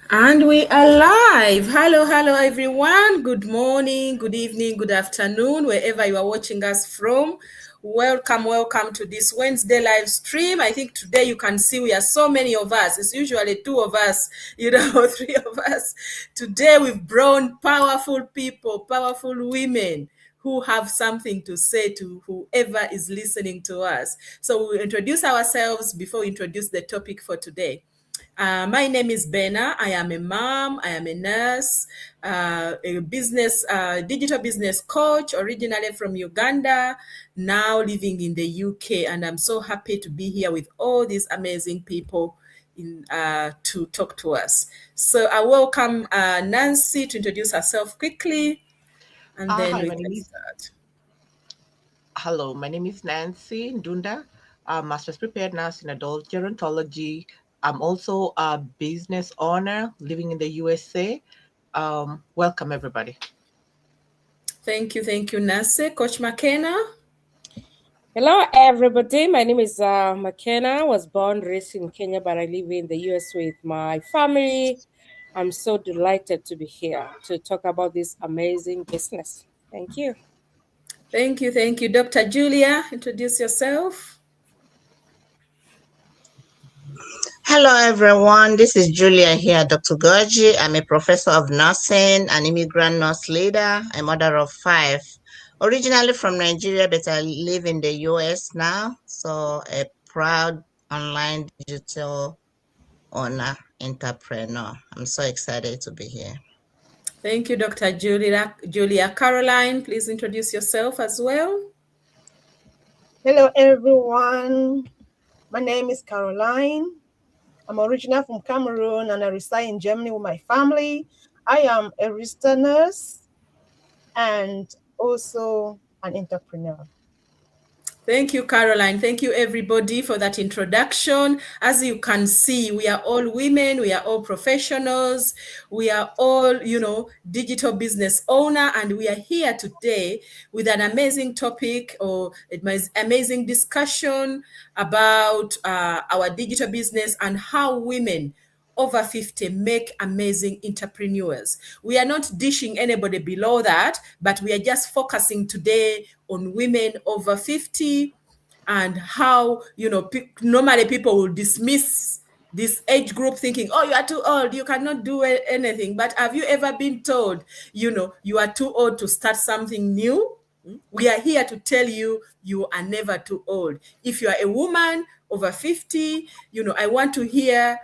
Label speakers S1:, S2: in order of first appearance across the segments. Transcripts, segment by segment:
S1: And we are live. Hello, everyone. Good morning, good evening, good afternoon, wherever you are watching us from. Welcome to this Wednesday live stream. I think today you can see we are so many of us. It's usually two of us, or three of us. Today we've brought powerful people, powerful women who have something to say to whoever is listening to us. So we'll introduce ourselves before we introduce the topic for today. My name is Bena. I am a mom. I am a nurse, a digital business coach, originally from Uganda, now living in the UK. And I'm so happy to be here with all these amazing people to talk to us. So I welcome Nancy to introduce herself quickly, and then
S2: Hi,
S1: we can start.
S2: hello, my name is Nancy Ndunda. I'm Master's Prepared Nurse in Adult Gerontology. I'm also a business owner living in the USA. Welcome, everybody.
S1: Thank you, Nancy. Coach McKenna.
S3: Hello, everybody. My name is McKenna. I was born, raised in Kenya, but I live in the US with my family. I'm so delighted to be here to talk about this amazing business. Thank you.
S1: Thank you. Dr. Julia, introduce yourself.
S4: Hello, everyone. This is Julia here, Dr. Goji. I'm a professor of nursing, an immigrant nurse leader, a mother of 5. Originally from Nigeria, but I live in the US now. So, a proud online digital owner, entrepreneur. I'm so excited to be here.
S1: Thank you, Dr. Julia. Caroline, please introduce yourself as well.
S5: Hello, everyone. My name is Caroline. I'm originally from Cameroon and I reside in Germany with my family. I am a registered nurse and also an entrepreneur.
S1: Thank you, Caroline. Thank you, everybody, for that introduction. As you can see, we are all women, we are all professionals, we are all, digital business owner, and we are here today with an amazing topic or amazing discussion about our digital business and how women over 50 make amazing entrepreneurs. We are not dishing anybody below that, but we are just focusing today on women over 50 and how, normally people will dismiss this age group thinking, oh, you are too old, you cannot do anything. But have you ever been told, you are too old to start something new? We are here to tell you, you are never too old. If you are a woman over 50, I want to hear,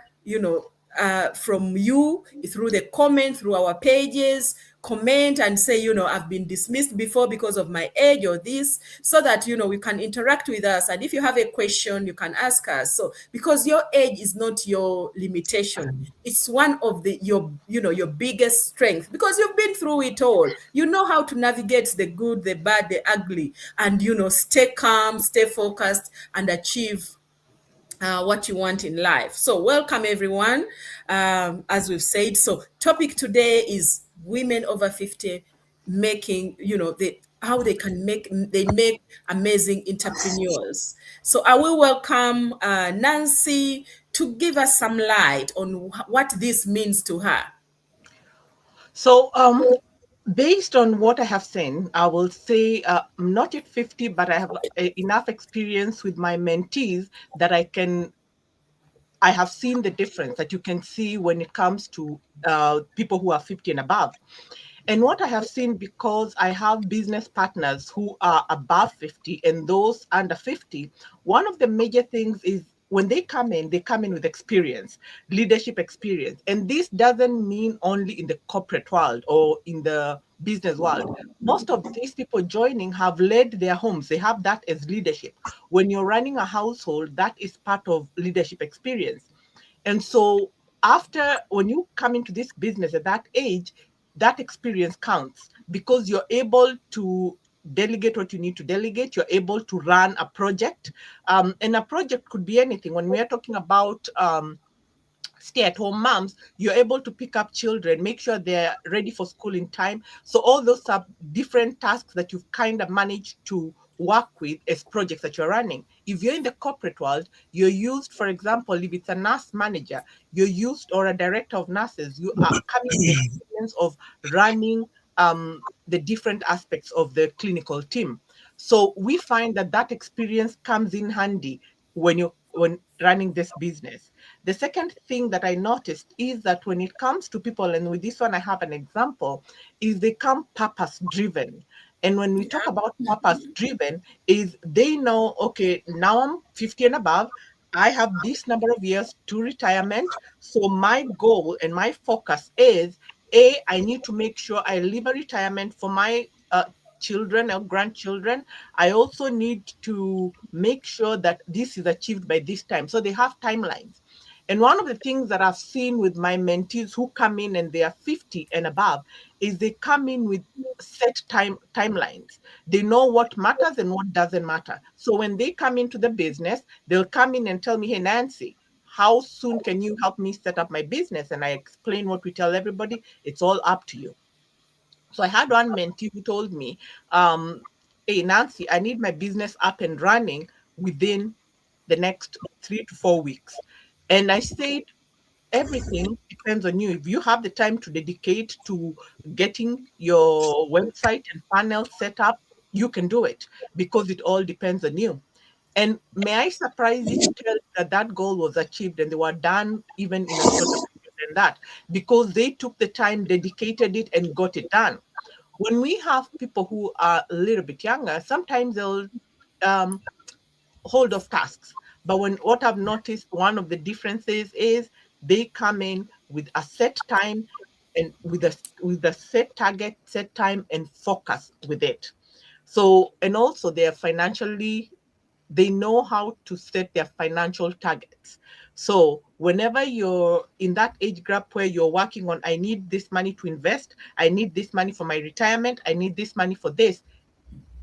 S1: from you through the comment, through our pages, comment and say, I've been dismissed before because of my age or this, so that, we can interact with us. And if you have a question, you can ask us. So, because your age is not your limitation, it's one of your biggest strength, because you've been through it all. You know how to navigate the good, the bad, the ugly, and, stay calm, stay focused, and achieve what you want in life. So welcome, everyone. As we've said, so topic today is women over 50 making, how they make amazing entrepreneurs. So I will welcome Nancy to give us some light on what this means to her.
S2: So, based on what I have seen, I will say I'm not yet 50, but I have enough experience with my mentees that I have seen the difference that you can see when it comes to people who are 50 and above. And what I have seen, because I have business partners who are above 50 and those under 50, one of the major things is when they come in with experience, leadership experience. And this doesn't mean only in the corporate world or in the business world. Most of these people joining have led their homes. They have that as leadership. When you're running a household, that is part of leadership experience. And so when you come into this business at that age, that experience counts because you're able to delegate what you need to delegate. You're able to run a project. And a project could be anything. When we are talking about stay-at-home moms, you're able to pick up children, make sure they're ready for school in time. So all those are different tasks that you've kind of managed to work with as projects that you're running. If you're in the corporate world, you're used, for example, if it's a nurse manager, you're used, or a director of nurses, you are coming with the experience of running the different aspects of the clinical team. So we find that that experience comes in handy when running this business. The second thing that I noticed is that when it comes to people, and with this one I have an example, is they come purpose driven. And when we talk about purpose driven, is they know, okay, now I'm 50 and above, I have this number of years to retirement. So my goal and my focus is I need to make sure I leave a retirement for my children or grandchildren. I also need to make sure that this is achieved by this time. So they have timelines. And one of the things that I've seen with my mentees who come in and they are 50 and above is they come in with set timelines. They know what matters and what doesn't matter. So when they come into the business, they'll come in and tell me, hey, Nancy, how soon can you help me set up my business? And I explain what we tell everybody. It's all up to you. So I had one mentee who told me, hey, Nancy, I need my business up and running within the next 3 to 4 weeks. And I said, everything depends on you. If you have the time to dedicate to getting your website and panel set up, you can do it, because it all depends on you. And may I surprise you to tell you that that goal was achieved and they were done even in a shorter period than that, because they took the time, dedicated it, and got it done. When we have people who are a little bit younger, sometimes they'll hold off tasks. But what I've noticed, one of the differences is they come in with a set time and with a set target, set time, and focus with it. So, and also they know how to set their financial targets. So whenever you're in that age gap where you're working on, I need this money to invest, I need this money for my retirement, I need this money for this,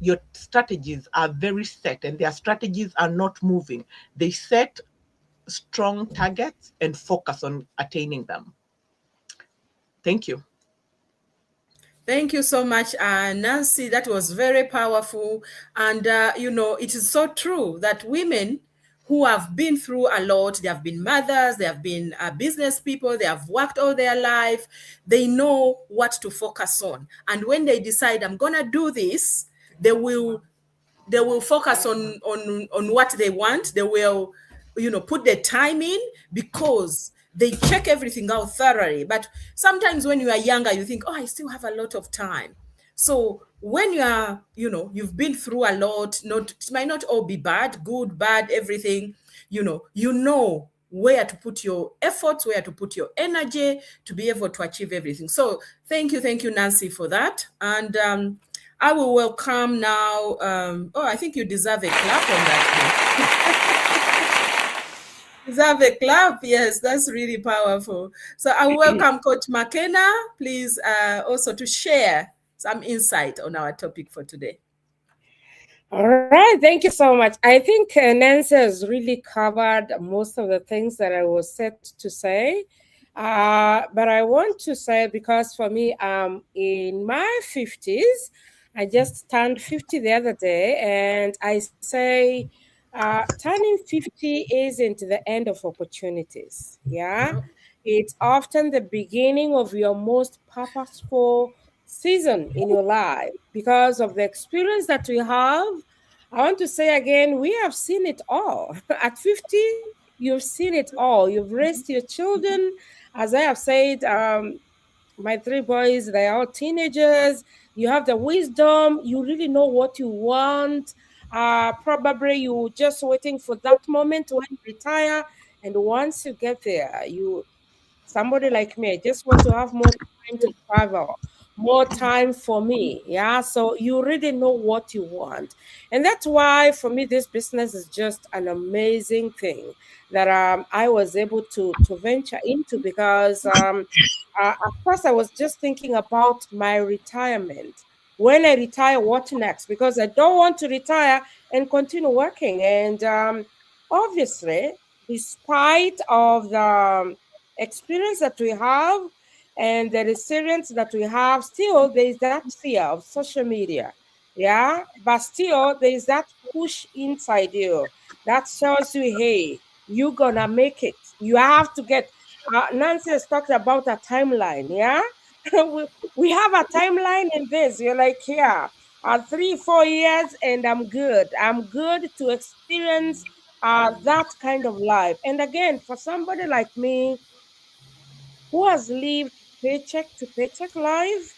S2: your strategies are very set and their strategies are not moving. They set strong targets and focus on attaining them. Thank you.
S1: Thank you so much, Nancy. That was very powerful. And, it is so true that women who have been through a lot, they have been mothers, they have been business people, they have worked all their life, they know what to focus on. And when they decide, I'm going to do this, they will focus on what they want. They will put their time in, because they check everything out thoroughly. But sometimes when you are younger, you think, oh, I still have a lot of time. So when you are, you've been through a lot, it might not all be bad, good, bad, everything, you know where to put your efforts, where to put your energy to be able to achieve everything. So thank you, Nancy, for that. And I will welcome now. I think you deserve a clap on that. Deserve a clap. Yes, that's really powerful. So I welcome Coach McKenna, please, also to share some insight on our topic for today.
S3: All right, thank you so much. I think Nancy has really covered most of the things that I was set to say. But I want to say, because for me, in my 50s, I just turned 50 the other day, and I say turning 50 isn't the end of opportunities. Yeah, it's often the beginning of your most purposeful season in your life, because of the experience that we have. I want to say again, we have seen it all. At 50, you've seen it all. You've raised your children. As I have said, my 3 boys, they're all teenagers. You have the wisdom. You really know what you want. Probably you're just waiting for that moment when you retire. And once you get there, somebody like me, I just want to have more time to travel, more time for me. Yeah. So you really know what you want. And that's why for me, this business is just an amazing thing that I was able to venture into, because at first I was just thinking about my retirement. When I retire, what next? Because I don't want to retire and continue working. And obviously, despite of the experience that we have and the resilience that we have, still there is that fear of social media. Yeah, but still there is that push inside you that tells you, hey, you're gonna make it. You have to get Nancy has talked about a timeline. Yeah. we have a timeline in this. You're like, yeah, 3 4 years and I'm good to experience that kind of life. And again, for somebody like me who has lived paycheck to paycheck life,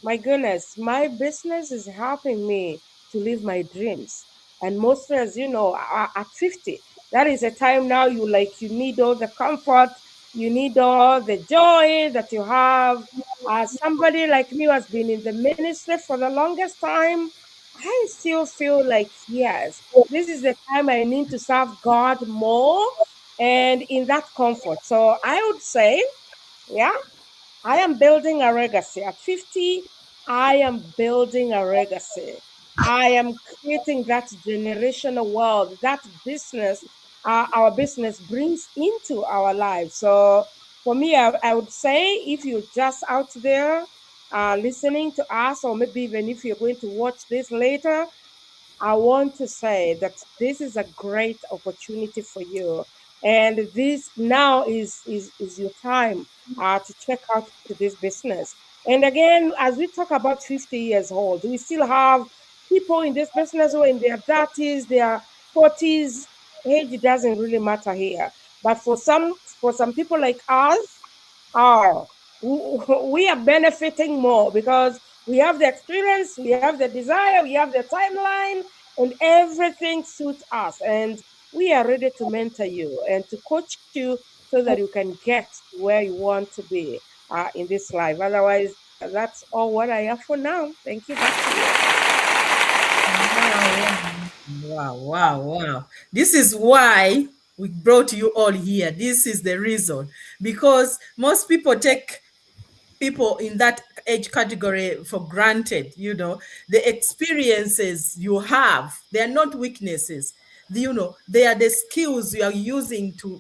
S3: my goodness, my business is helping me to live my dreams. And mostly, as you know, at 50, that is a time now you need all the comfort, you need all the joy that you have. Somebody like me who has been in the ministry for the longest time, I still feel like, yes, this is the time I need to serve God more and in that comfort. So I would say, yeah, I am building a legacy. At 50, I am building a legacy. I am creating that generational world, that business, our business brings into our lives. So for me, I would say if you're just out there listening to us, or maybe even if you're going to watch this later, I want to say that this is a great opportunity for you. And this now is your time to check out this business. And again, as we talk about 50 years old, we still have people in this business who are in their 30s, their 40s. Age doesn't really matter here. But for some people like us, oh, we are benefiting more because we have the experience, we have the desire, we have the timeline, and everything suits us. And we are ready to mentor you and to coach you so that you can get where you want to be in this life. Otherwise, that's all what I have for now. Thank you. Back to you.
S1: Wow, wow, wow. This is why we brought you all here. This is the reason. Because most people take people in that age category for granted. The experiences you have, they are not weaknesses. They are the skills you are using to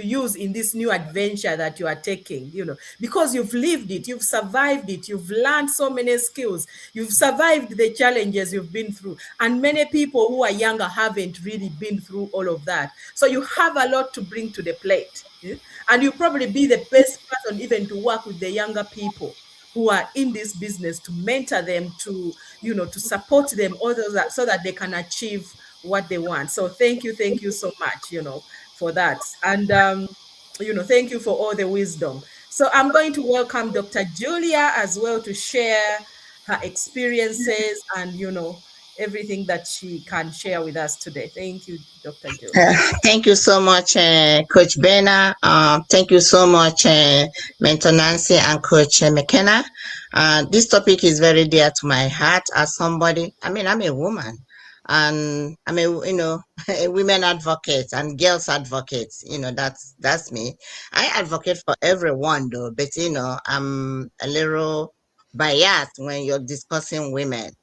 S1: use in this new adventure that you are taking, because you've lived it, you've survived it, you've learned so many skills, you've survived the challenges you've been through. And many people who are younger haven't really been through all of that. So you have a lot to bring to the plate. And you'll probably be the best person even to work with the younger people who are in this business, to mentor them, to support them, all that, so that they can achieve what they want. So thank you so much, for that. And thank you for all the wisdom. So I'm going to welcome Dr. Julia as well to share her experiences and everything that she can share with us today. Thank you, Dr. Julia.
S4: Thank you so much, Coach Bena. Thank you so much, Mentor Nancy and Coach McKenna. This topic is very dear to my heart as somebody. I'm a woman, and I'm a women advocate and girls advocate. That's me. I advocate for everyone though, but I'm a little biased when you're discussing women.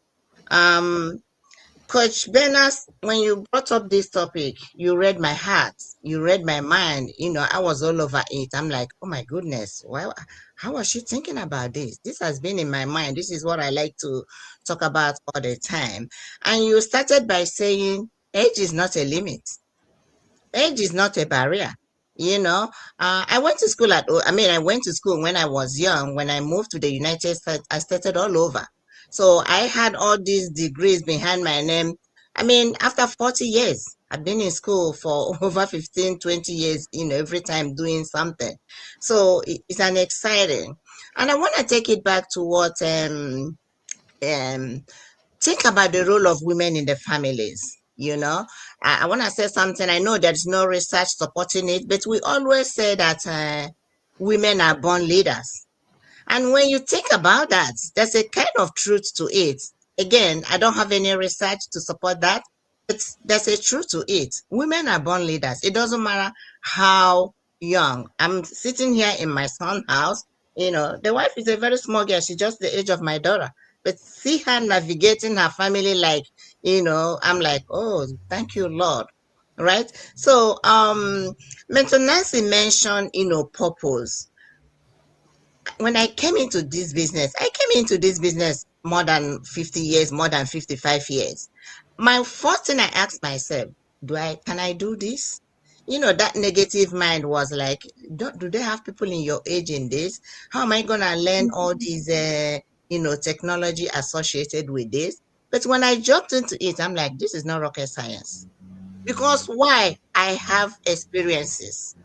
S4: Coach Benas, when you brought up this topic, you read my heart, you read my mind. I was all over it. I'm like, oh my goodness, how was she thinking about this? This has been in my mind. This is what I like to talk about all the time. And you started by saying age is not a limit. Age is not a barrier. I went to school I went to school when I was young. When I moved to the United States, I started all over. So I had all these degrees behind my name. After 40 years, I've been in school for over 15, 20 years, every time doing something. So it's an exciting. And I want to take it back to what think about the role of women in the families. I want to say something. I know there's no research supporting it, but we always say that women are born leaders. And when you think about that, there's a kind of truth to it. Again, I don't have any research to support that, but there's a truth to it. Women are born leaders. It doesn't matter how young. I'm sitting here in my son's house. The wife is a very small girl. She's just the age of my daughter. But see her navigating her family like, I'm like, oh, thank you, Lord. Right? So, Mentor Nancy mentioned, purpose. When I came into this business more than 50 years, more than 55 years. My first thing I asked myself, can I do this? That negative mind was like, do they have people in your age in this? How am I gonna learn all these technology associated with this? But when I jumped into it, I'm like, this is not rocket science. Because why? I have experiences.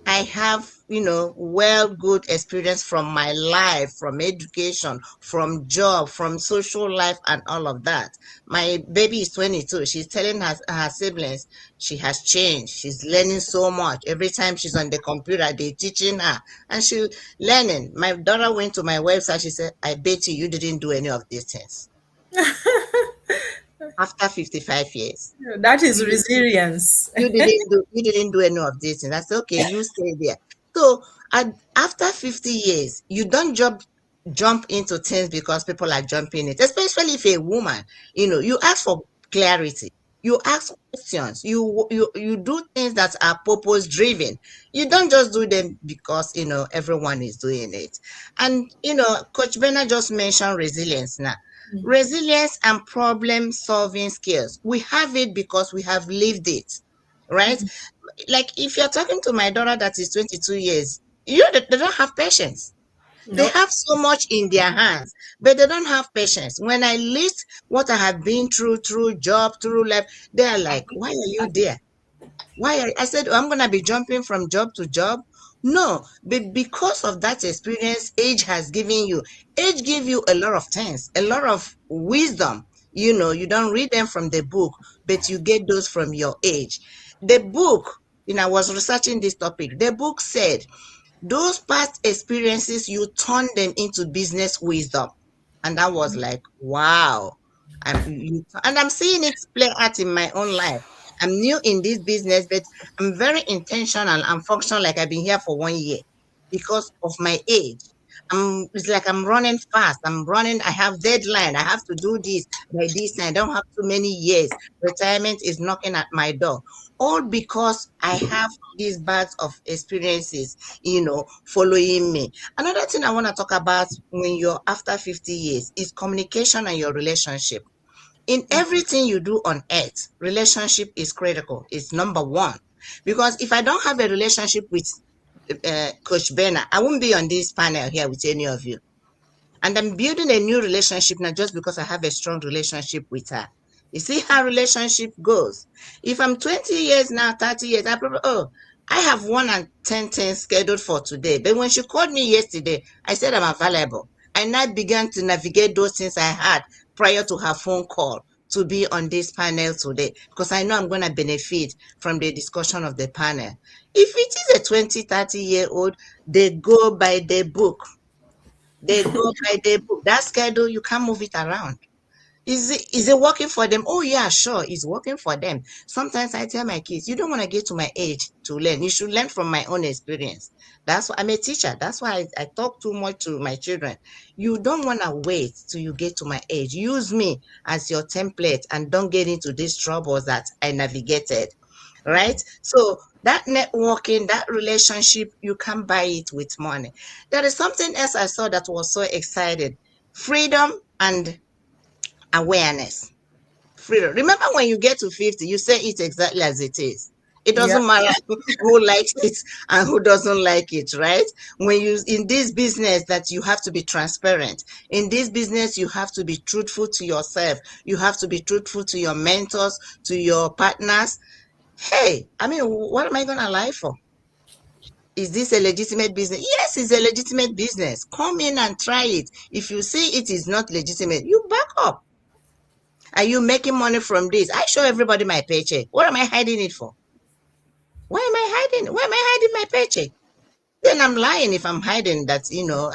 S4: I have, good experience from my life, from education, from job, from social life, and all of that. My baby is 22. She's telling her siblings she has changed. She's learning so much. Every time she's on the computer, they're teaching her, and she's learning. My daughter went to my website. She said, I bet you didn't do any of these things after 55 years.
S1: That is resilience.
S4: You didn't do any of this. And I said, okay, you stay there. So after 50 years, you don't jump into things because people are jumping it, especially if a woman, you ask for clarity. You ask questions. You do things that are purpose driven. You don't just do them because everyone is doing it. And Coach Bernard just mentioned resilience now. Resilience and problem solving skills. We have it because we have lived it, right? Like if you're talking to my daughter that is 22 years, they don't have patience. They
S1: No.
S4: have so much in their hands, but they don't have patience. When I list what I have been through job, through life, they are like, why are you there? I said, I'm going to be jumping from job to job. No, but because of that experience age has given you, age give you a lot of things, a lot of wisdom. You don't read them from the book, but you get those from your age. The book, I was researching this topic. The book said, those past experiences, you turn them into business wisdom. And that was like, wow. And I'm seeing it play out in my own life. I'm new in this business, but I'm very intentional and functional like I've been here for 1 year because of my age. It's like I'm running fast. I have deadline. I have to do this by this time. I don't have too many years. Retirement is knocking at my door. All because I have these bags of experiences, following me. Another thing I want to talk about when you're after 50 years is communication and your relationship. In everything you do on earth, relationship is critical. It's number one. Because if I don't have a relationship with Coach Bernard, I won't be on this panel here with any of you. And I'm building a new relationship not just because I have a strong relationship with her. You see how relationship goes. If I'm 20 years now, 30 years, I have 1 and 10 things scheduled for today. But when she called me yesterday, I said I'm available. I now began to navigate those things I had prior to her phone call to be on this panel today because I know I'm going to benefit from the discussion of the panel. If it is a 20, 30-year-old, they go by the book. They go by the book. That schedule, you can't move it around. Is it working for them? Oh, yeah, sure, it's working for them. Sometimes I tell my kids, you don't want to get to my age to learn. You should learn from my own experience. That's why I'm a teacher. That's why I talk too much to my children. You don't want to wait till you get to my age. Use me as your template and don't get into these troubles that I navigated, right? So that networking, that relationship, you can buy it with money. There is something else I saw that was so exciting. Freedom and awareness. Freedom. Remember when you get to 50, you say it exactly as it is. It doesn't matter who likes it and who doesn't like it, right? When you in this business that you have to be transparent. In this business, you have to be truthful to yourself. You have to be truthful to your mentors, to your partners. Hey, what am I gonna lie for? Is this a legitimate business? Yes, it's a legitimate business. Come in and try it. If you see it is not legitimate, you back up. Are you making money from this? I show everybody my paycheck. What am I hiding it for? Why am I hiding? Why am I hiding my paycheck? Then I'm lying if I'm hiding that,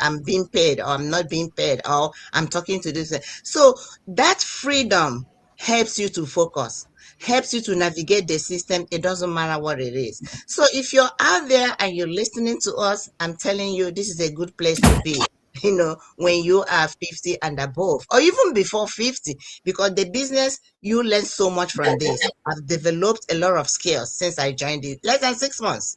S4: I'm being paid or I'm not being paid or I'm talking to this. So that freedom helps you to focus, helps you to navigate the system. It doesn't matter what it is. So if you're out there and you're listening to us, I'm telling you, this is a good place to be. When you are 50 and above, or even before 50, because the business, you learn so much from this. I've developed a lot of skills since I joined it, less than 6 months.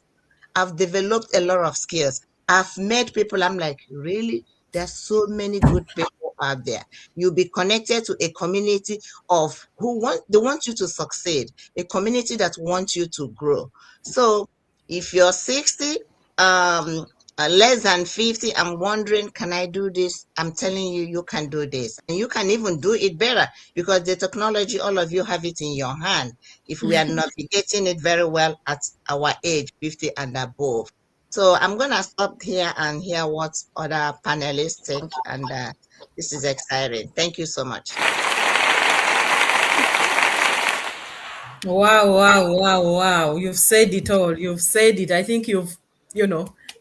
S4: I've developed a lot of skills. I've met people, I'm like, really? There's so many good people out there. You'll be connected to a community of they want you to succeed, a community that wants you to grow. So if you're 60, less than 50, I'm wondering, can I do this? I'm telling you, you can do this. And you can even do it better because the technology, all of you have it in your hand. If we are navigating it very well at our age, 50 and above. So I'm going to stop here and hear what other panelists think. And this is exciting. Thank you so much.
S1: Wow, wow, wow, wow. You've said it all. You've said it. I think you've,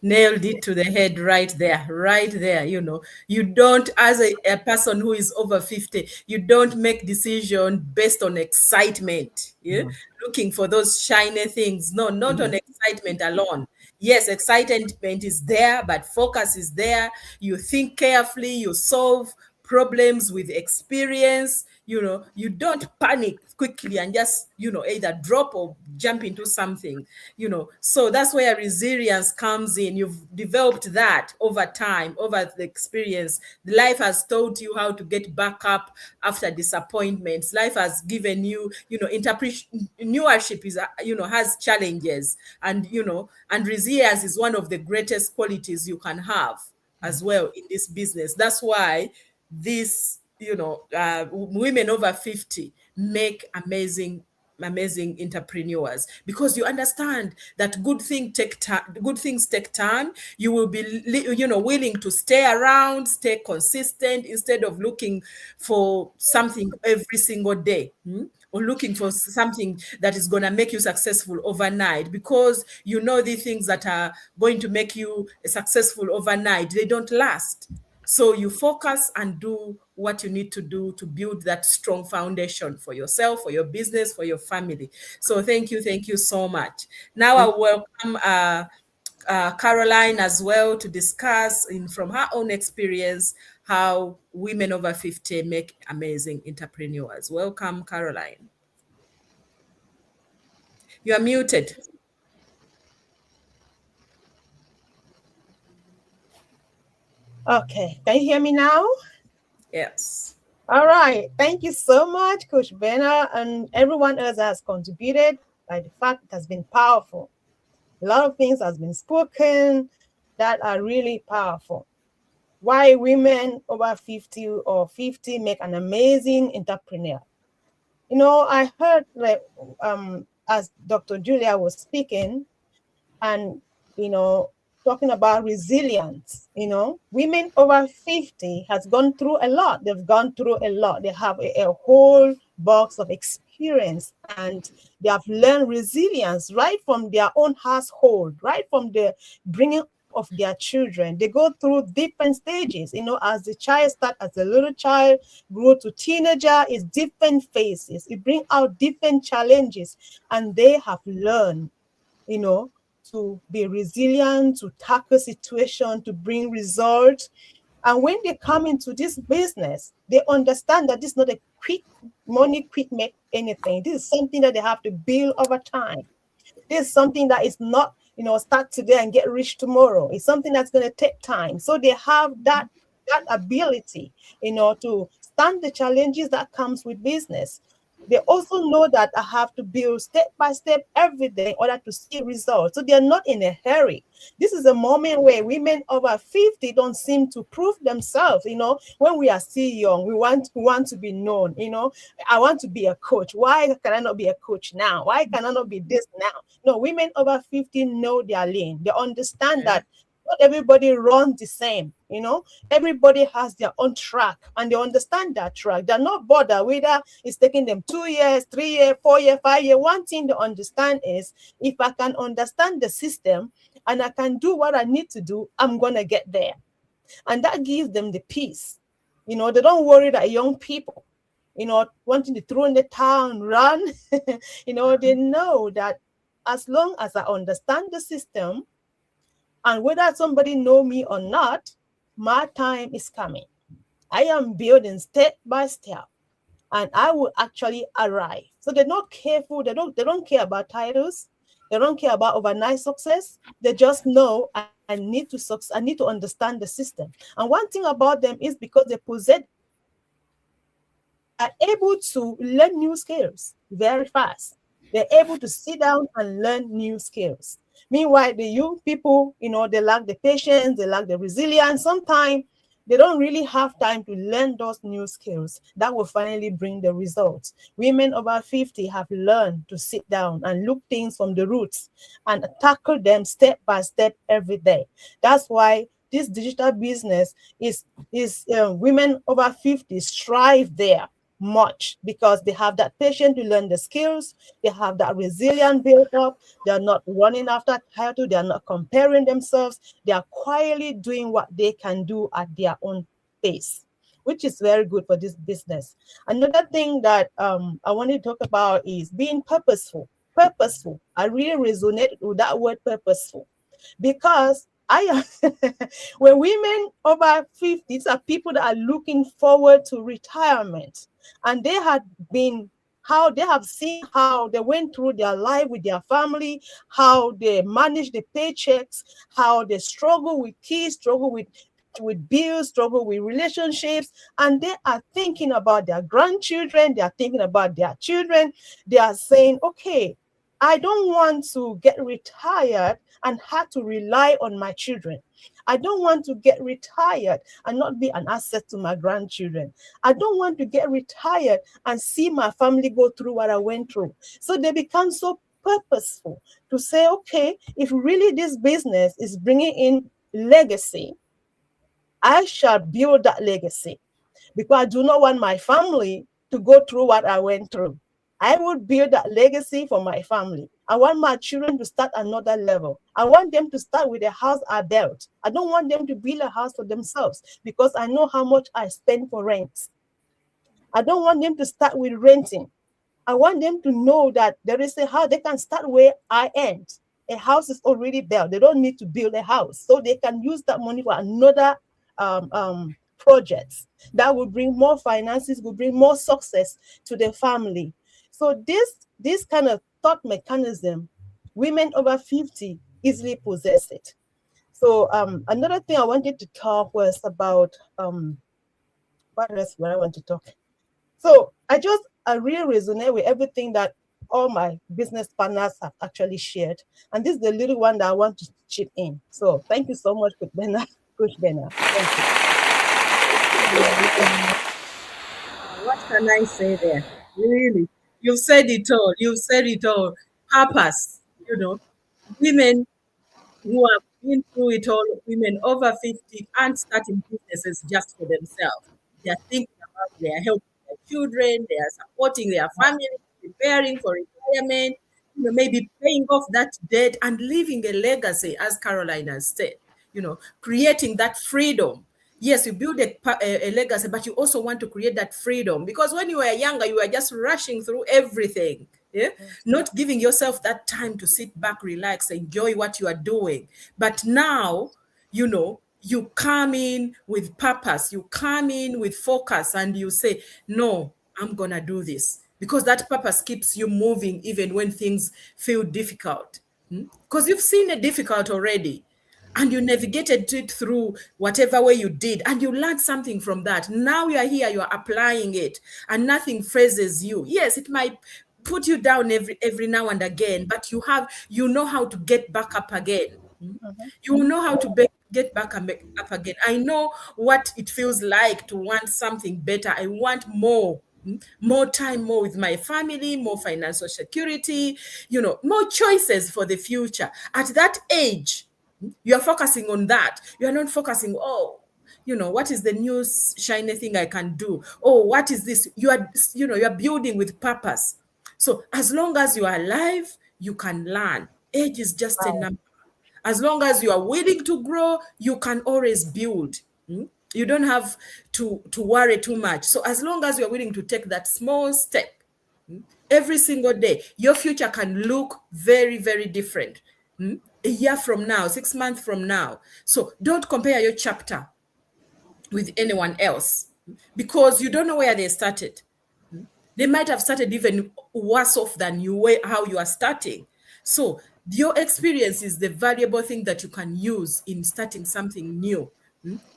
S1: nailed it to the head right there, right there. You don't, as a person who is over 50, you don't make decision based on excitement. Yeah. Looking for those shiny things. No, not on excitement alone. Yes, excitement is there, but focus is there. You think carefully, you solve problems with experience. You don't panic quickly and just either drop or jump into something. So that's where resilience comes in. You've developed that over time, over the experience. Life has taught you how to get back up after disappointments. Life has given you, entrepreneurship is has challenges, and resilience is one of the greatest qualities you can have as well in this business. That's why these women over 50 make amazing entrepreneurs, because you understand that good things take time. You will be willing to stay around, stay consistent, instead of looking for something every single day, or looking for something that is going to make you successful overnight, because the things that are going to make you successful overnight, they don't last. So you focus and do what you need to do to build that strong foundation for yourself, for your business, for your family. So thank you so much. Now I welcome Caroline as well to discuss from her own experience how women over 50 make amazing entrepreneurs. Welcome, Caroline. You are muted.
S5: Okay, can you hear me now?
S1: Yes.
S5: All right. Thank you so much, Coach Benner, and everyone else has contributed. By the fact, it has been powerful. A lot of things has been spoken that are really powerful. Why women over 50 or 50 make an amazing entrepreneur. I heard as Dr. Julia was speaking, and talking about resilience. Women over 50 has gone through a lot. They've gone through a lot. They have a whole box of experience, and they have learned resilience right from their own household, right from the bringing of their children. They go through different stages. As the child start as a little child, grow to teenager, it's different phases. It brings out different challenges, and they have learned, to be resilient, to tackle situation, to bring results. And when they come into this business, they understand that this is not a quick money, quick make anything. This is something that they have to build over time. This is something that is not, start today and get rich tomorrow. It's something that's going to take time. So they have that ability, to stand the challenges that comes with business. They also know that I have to build step by step every day in order to see results. So they're not in a hurry. This is a moment where women over 50 don't seem to prove themselves. When we are still young, we want to be known. I want to be a coach. Why can I not be a coach now? Why can I not be this now? No, women over 50 know their lane. They understand that not everybody runs the same. Everybody has their own track, and they understand that track. They're not bothered whether it's taking them 2 years, 3 years, 4 years, 5 years. One thing they understand is, if I can understand the system and I can do what I need to do, I'm going to get there. And that gives them the peace. They don't worry that young people, wanting to throw in the towel and run. They know that as long as I understand the system, and whether somebody know me or not, my time is coming. I am building step by step, and I will actually arrive. So they're not careful. They don't care about titles. They don't care about overnight success. They just know I I need to understand the system. And one thing about them is because they possess are able to learn new skills very fast. They're able to sit down and learn new skills. Meanwhile, the young people, they lack the patience, they lack the resilience. Sometimes they don't really have time to learn those new skills that will finally bring the results. Women over 50 have learned to sit down and look things from the roots and tackle them step by step every day. That's why this digital business is women over 50 strive there much because they have that patience to learn the skills, they have that resilience built up, they're not running after title, they're not comparing themselves, they are quietly doing what they can do at their own pace, which is very good for this business. Another thing that I want to talk about is being purposeful. Purposeful. I really resonate with that word purposeful because when women over 50s are people that are looking forward to retirement, and they have seen how they went through their life with their family, how they manage the paychecks, how they struggle with kids, struggle with bills, struggle with relationships, and they are thinking about their grandchildren, they are thinking about their children. They are saying, okay, I don't want to get retired and have to rely on my children. I don't want to get retired and not be an asset to my grandchildren. I don't want to get retired and see my family go through what I went through. So they become so purposeful to say, okay, if really this business is bringing in legacy, I shall build that legacy because I do not want my family to go through what I went through. I would build that legacy for my family. I want my children to start another level. I want them to start with a house I built. I don't want them to build a house for themselves because I know how much I spend for rent. I don't want them to start with renting. I want them to know that there is a house they can start where I end. A house is already built. They don't need to build a house. So they can use that money for another projects that will bring more finances, will bring more success to the family. So this kind of thought mechanism, women over 50 easily possess it. So another thing I wanted to talk was about what else would I want to talk? So I really resonate with everything that all my business partners have actually shared. And this is the little one that I want to chip in. So thank you so much, Coach Bena. Thank you.
S1: What can I say there? Really, you've said it all. You've said it all. Purpose, women who have been through it all, women over 50 aren't starting businesses just for themselves. They are thinking about they are helping their children, they are supporting their family, preparing for retirement, maybe paying off that debt and leaving a legacy, as Caroline has said, creating that freedom. Yes, you build a legacy, but you also want to create that freedom because when you were younger, you were just rushing through everything. Yeah, not giving yourself that time to sit back, relax, enjoy what you are doing. But now, you come in with purpose, you come in with focus, and you say, no, I'm gonna do this, because that purpose keeps you moving even when things feel difficult. Because you've seen it difficult already, and you navigated it through whatever way you did, and you learned something from that. Now you are here, you are applying it, and nothing phases you. Yes, it might put you down every now and again, but you know how to get back up again. You know how to get back up again. I know what it feels like to want something better. I want more time, more with my family, more financial security, more choices for the future. At that age, you are focusing on that. You are not focusing, what is the new shiny thing I can do? Oh, what is this? You are building with purpose. So as long as you are alive, you can learn. Age is just a number. As long as you are willing to grow, you can always build. You don't have to worry too much. So as long as you're willing to take that small step every single day, your future can look very, very different. A year from now, 6 months from now. So don't compare your chapter with anyone else because you don't know where they started. They might have started even worse off than how you are starting. So Your experience is the valuable thing that you can use in starting something new.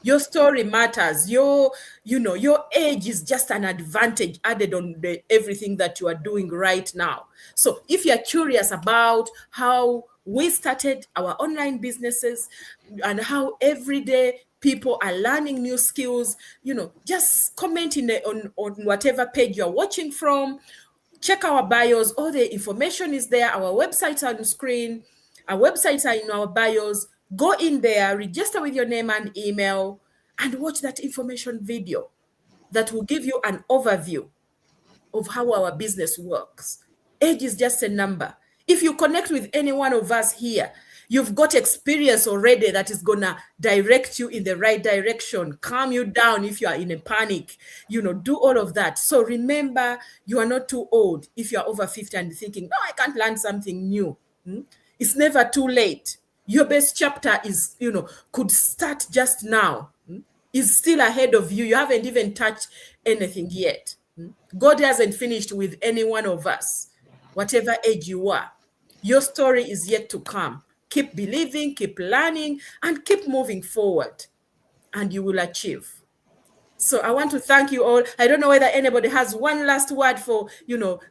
S1: Your story matters. Your age is just an advantage added on everything that you are doing right now. So if you're curious about how we started our online businesses and how every day people are learning new skills, just comment on whatever page you're watching from. Check our bios. All the information is there. Our websites are on screen. Our websites are in our bios. Go in there, register with your name and email, and watch that information video that will give you an overview of how our business works. Age is just a number. If you connect with any one of us here, you've got experience already that is going to direct you in the right direction, calm you down if you are in a panic, do all of that. So remember, you are not too old if you are over 50 and thinking, no, I can't learn something new. It's never too late. Your best chapter is, could start just now. Is still ahead of you. You haven't even touched anything yet. God hasn't finished with any one of us, whatever age you are. Your story is yet to come. Keep believing, keep learning, and keep moving forward, and you will achieve. So I want to thank you all. I don't know whether anybody has one last word for,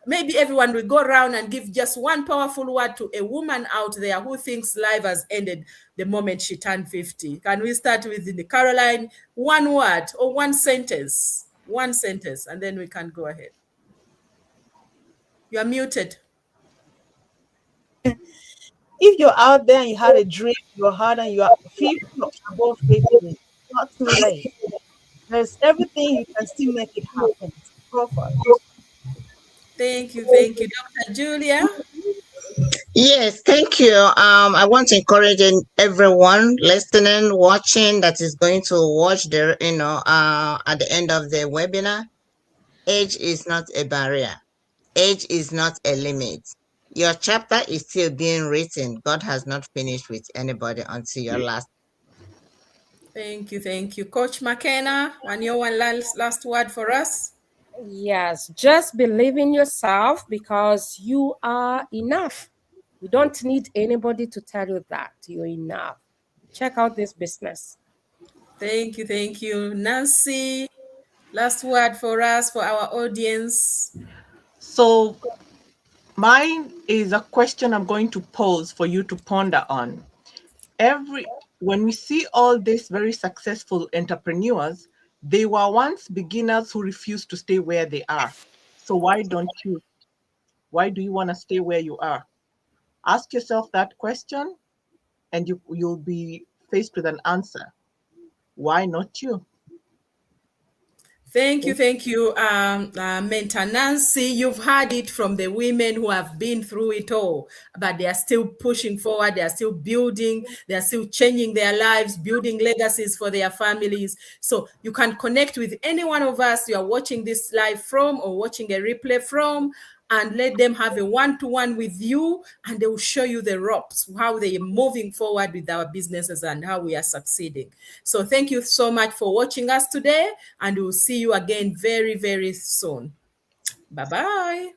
S1: maybe everyone will go around and give just one powerful word to a woman out there who thinks life has ended the moment she turned 50. Can we start with Caroline? One word or one sentence, and then we can go ahead. You are muted.
S5: If you're out there and you had a dream, you're hard and you are 50 or above 50, it's not too late. There's everything, you can still make it happen. Go for it.
S1: Thank you. Dr. Julia?
S4: Yes, thank you. I want to encourage everyone listening, watching, that is going to watch at the end of the webinar. Age is not a barrier. Age is not a limit. Your chapter is still being written. God has not finished with anybody until your last.
S1: Thank you. Coach McKenna, one last word for us?
S3: Yes, just believe in yourself because you are enough. You don't need anybody to tell you that you're enough. Check out this business.
S1: Thank you. Nancy, last word for us, for our audience.
S2: So mine is a question I'm going to pose for you to ponder on. When we see all these very successful entrepreneurs, they were once beginners who refused to stay where they are. So why don't you? Why do you want to stay where you are? Ask yourself that question and you'll be faced with an answer. Why not you?
S1: Thank you, Mentor Nancy. You've heard it from the women who have been through it all, but they are still pushing forward. They are still building. They are still changing their lives, building legacies for their families. So you can connect with any one of us you are watching this live from or watching a replay from, and let them have a one-to-one with you, and they will show you the ropes, how they are moving forward with our businesses and how we are succeeding. So thank you so much for watching us today, and we'll see you again very, very soon. Bye-bye.